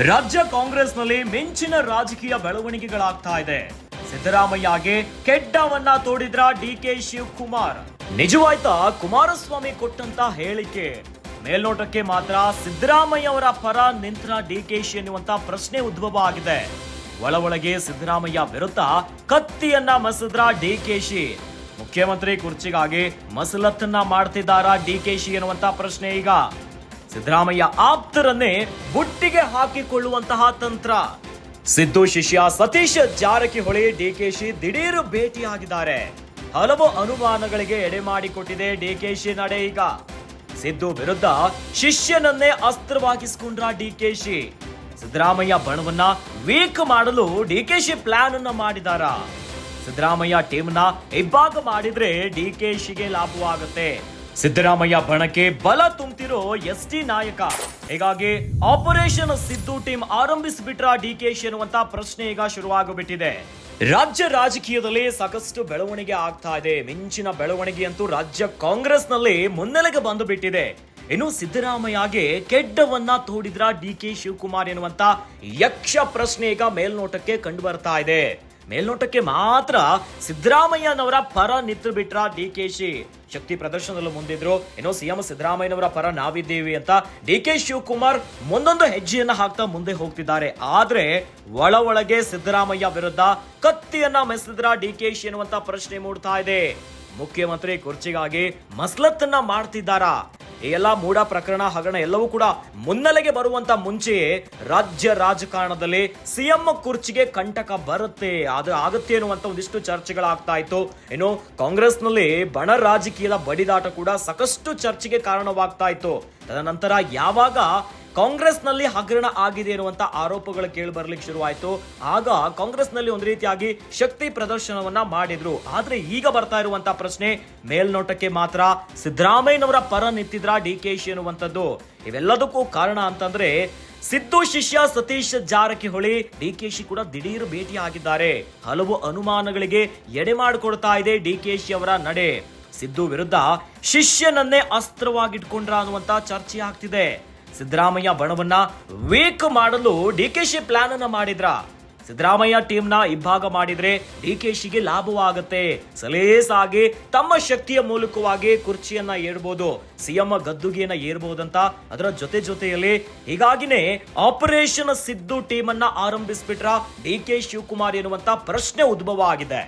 ರಾಜ್ಯ ಕಾಂಗ್ರೆಸ್ನಲ್ಲಿ ಮಿಂಚಿನ ರಾಜಕೀಯ ಬೆಳವಣಿಗೆಗಳಾಗ್ತಾ ಇದೆ. ಸಿದ್ದರಾಮಯ್ಯಗೆ ಕೆಡ್ಡವನ್ನ ತೋಡಿದ್ರ ಡಿಕೆ ಶಿವಕುಮಾರ್. ನಿಜವಾಯ್ತಾ ಕುಮಾರಸ್ವಾಮಿ ಕೊಟ್ಟಂತ ಹೇಳಿಕೆ? ಮೇಲ್ನೋಟಕ್ಕೆ ಮಾತ್ರ ಸಿದ್ದರಾಮಯ್ಯ ಅವರ ಪರ ನಿಂತರ ಡಿಕೆಶಿ ಎನ್ನುವಂತ ಪ್ರಶ್ನೆ ಉದ್ಭವ ಆಗಿದೆ. ಒಳಗೆ ಸಿದ್ದರಾಮಯ್ಯ ವಿರುದ್ಧ ಕತ್ತಿಯನ್ನ ಮಸದ್ರ ಡಿಕೆಶಿ. ಮುಖ್ಯಮಂತ್ರಿ ಕುರ್ಚಿಗಾಗಿ ಮಸಲತ್ತನ್ನ ಮಾಡ್ತಿದ್ದಾರಾ ಡಿಕೆಶಿ ಎನ್ನುವಂತ ಪ್ರಶ್ನೆ ಈಗ. ಸಿದ್ದರಾಮಯ್ಯ ಆಪ್ತರನ್ನೇ ಬುಟ್ಟಿಗೆ ಹಾಕಿಕೊಳ್ಳುವಂತಹ ತಂತ್ರ. ಸಿದ್ದು ಶಿಷ್ಯ ಸತೀಶ್ ಜಾರಕಿಹೊಳಿ ಡಿಕೆಶಿ ದಿಢೀರ್ ಭೇಟಿಯಾಗಿದ್ದಾರೆ. ಹಲವು ಅನುಮಾನಗಳಿಗೆ ಎಡೆ ಮಾಡಿಕೊಟ್ಟಿದೆ ಡಿಕೆಶಿ ನಡೆ ಈಗ. ಸಿದ್ದು ವಿರುದ್ಧ ಶಿಷ್ಯನನ್ನೇ ಅಸ್ತ್ರವಾಗಿಸಿಕೊಂಡ್ರ ಡಿಕೆಶಿ. ಸಿದ್ದರಾಮಯ್ಯ ಬಣವನ್ನ ವೀಕ್ ಮಾಡಲು ಡಿಕೆಶಿ ಪ್ಲಾನ್ ಅನ್ನ ಮಾಡಿದಾರ. ಸಿದ್ದರಾಮಯ್ಯ ಟೀಮ್ನ ಇಬ್ಬಾಗ ಮಾಡಿದ್ರೆ ಡಿಕೆಶಿಗೆ ಲಾಭವಾಗುತ್ತೆ. ಸಿದ್ದರಾಮಯ್ಯ ಬಣಕ್ಕೆ ಬಲ ತುಂಬುತ್ತಿರೋ ಎಸ್ಟಿ ನಾಯಕ. ಹೀಗಾಗಿ ಆಪರೇಷನ್ ಸಿದ್ದು ಟೀಮ್ ಆರಂಭಿಸಿಬಿಟ್ರ ಡಿಕೆಶಿ ಎನ್ನುವಂತ ಪ್ರಶ್ನೆ ಈಗ ಶುರುವಾಗಬಿಟ್ಟಿದೆ. ರಾಜ್ಯ ರಾಜಕೀಯದಲ್ಲಿ ಸಾಕಷ್ಟು ಬೆಳವಣಿಗೆ ಆಗ್ತಾ ಇದೆ. ಮಿಂಚಿನ ಬೆಳವಣಿಗೆ ಅಂತೂ ರಾಜ್ಯ ಕಾಂಗ್ರೆಸ್ನಲ್ಲಿ ಮುನ್ನೆಲೆಗೆ ಬಂದು ಬಿಟ್ಟಿದೆ. ಇನ್ನು ಸಿದ್ದರಾಮಯ್ಯಗೆ ಕೆಡ್ಡವನ್ನ ತೋಡಿದ್ರ ಡಿಕೆ ಶಿವಕುಮಾರ್ ಎನ್ನುವಂತ ಯಕ್ಷ ಪ್ರಶ್ನೆ ಈಗ ಮೇಲ್ನೋಟಕ್ಕೆ ಕಂಡು ಬರ್ತಾ ಇದೆ. ಮೇಲ್ನೋಟಕ್ಕೆ ಮಾತ್ರ ಸಿದ್ದರಾಮಯ್ಯನವರ ಪರ ನಿಂತು ಬಿಟ್ರ ಡಿಕೆಶಿ. ಶಕ್ತಿ ಪ್ರದರ್ಶನದಲ್ಲೂ ಮುಂದಿದ್ರು. ಏನೋ ಸಿಎಂ ಸಿದ್ದರಾಮಯ್ಯನವರ ಪರ ನಾವಿದ್ದೀವಿ ಅಂತ ಡಿಕೆ ಶಿವಕುಮಾರ್ ಮುಂದೊಂದು ಹೆಜ್ಜೆಯನ್ನ ಹಾಕ್ತಾ ಮುಂದೆ ಹೋಗ್ತಿದ್ದಾರೆ. ಆದ್ರೆ ಒಳಗೆ ಸಿದ್ದರಾಮಯ್ಯ ವಿರುದ್ಧ ಕತ್ತಿಯನ್ನ ಮೆಸೆದ್ರ ಡಿಕೆಶಿ ಎನ್ನುವಂತ ಪ್ರಶ್ನೆ ಮೂಡ್ತಾ ಇದೆ. ಮುಖ್ಯಮಂತ್ರಿ ಕುರ್ಚಿಗಾಗಿ ಮಸ್ಲತ್ತನ್ನ ಮಾಡ್ತಿದ್ದಾರಾ? ಈ ಎಲ್ಲ ಮೂಢ ಪ್ರಕರಣ ಹಗರಣ ಎಲ್ಲವೂ ಕೂಡ ಮುನ್ನೆಲೆಗೆ ಬರುವಂತ ಮುಂಚೆಯೇ ರಾಜ್ಯ ರಾಜಕಾರಣದಲ್ಲಿ ಸಿಎಂ ಕುರ್ಚಿಗೆ ಕಂಟಕ ಬರುತ್ತೆ, ಅದು ಆಗುತ್ತೆ ಅನ್ನುವಂತ ಒಂದಿಷ್ಟು ಚರ್ಚೆಗಳಾಗ್ತಾ ಇತ್ತು. ಇನ್ನು ಕಾಂಗ್ರೆಸ್ನಲ್ಲಿ ಬಣ ರಾಜಕೀಯದ ಬಡಿದಾಟ ಕೂಡ ಸಾಕಷ್ಟು ಚರ್ಚೆಗೆ ಕಾರಣವಾಗ್ತಾ ಇತ್ತು. ತದನಂತರ ಯಾವಾಗ ಕಾಂಗ್ರೆಸ್ನಲ್ಲಿ ಹಗರಣ ಆಗಿದೆ ಎನ್ನುವಂತ ಆರೋಪಗಳು ಕೇಳಿ ಬರ್ಲಿಕ್ಕೆ ಶುರುವಾಯಿತು. ಆಗ ಕಾಂಗ್ರೆಸ್ನಲ್ಲಿ ಒಂದು ರೀತಿಯಾಗಿ ಶಕ್ತಿ ಪ್ರದರ್ಶನವನ್ನ ಮಾಡಿದ್ರು. ಆದ್ರೆ ಈಗ ಬರ್ತಾ ಇರುವಂತ ಪ್ರಶ್ನೆ ಮೇಲ್ನೋಟಕ್ಕೆ ಮಾತ್ರ ಸಿದ್ದರಾಮಯ್ಯನವರ ಪರ ನಿಂತಿದ್ರ ಡಿಕೆಶಿ ಎನ್ನುವಂಥದ್ದು. ಇವೆಲ್ಲದಕ್ಕೂ ಕಾರಣ ಅಂತಂದ್ರೆ ಸಿದ್ದು ಶಿಷ್ಯ ಸತೀಶ್ ಜಾರಕಿಹೊಳಿ ಡಿಕೆಶಿ ಕೂಡ ದಿಢೀರ್ ಭೇಟಿ ಆಗಿದ್ದಾರೆ. ಹಲವು ಅನುಮಾನಗಳಿಗೆ ಎಡೆ ಮಾಡಿಕೊಡ್ತಾ ಇದೆ ಡಿಕೆಶಿ ಅವರ ನಡೆ. ಸಿದ್ದು ವಿರುದ್ಧ ಶಿಷ್ಯನನ್ನೇ ಅಸ್ತ್ರವಾಗಿಟ್ಕೊಂಡ್ರ ಅನ್ನುವಂತ ಚರ್ಚೆ ಆಗ್ತಿದೆ. ಸಿದ್ದರಾಮಯ್ಯ ಬಣವನ್ನ ವೀಕ್ ಮಾಡಲು ಡಿಕೆಶಿ ಪ್ಲಾನ್ ಅನ್ನ ಮಾಡಿದ್ರ. ಸಿದ್ದರಾಮಯ್ಯ ಟೀಮ್ನ ಇಬ್ಬಾಗ ಮಾಡಿದ್ರೆ ಡಿಕೆಶಿಗೆ ಲಾಭವಾಗುತ್ತೆ. ಸಲೇಸಾಗಿ ತಮ್ಮ ಶಕ್ತಿಯ ಮೂಲಕವಾಗಿ ಕುರ್ಚಿಯನ್ನ ಏರ್ಬೋದು, ಸಿಎಂ ಗದ್ದುಗೆಯನ್ನ ಏರ್ಬಹುದಂತ ಅದರ ಜೊತೆಯಲ್ಲಿ ಹೀಗಾಗಿನೇ ಆಪರೇಷನ್ ಸಿದ್ದು ಟೀಮ್ ಅನ್ನ ಆರಂಭಿಸ್ಬಿಟ್ರ ಡಿಕೆ ಶಿವಕುಮಾರ್ ಎನ್ನುವಂತ ಪ್ರಶ್ನೆ ಉದ್ಭವ ಆಗಿದೆ.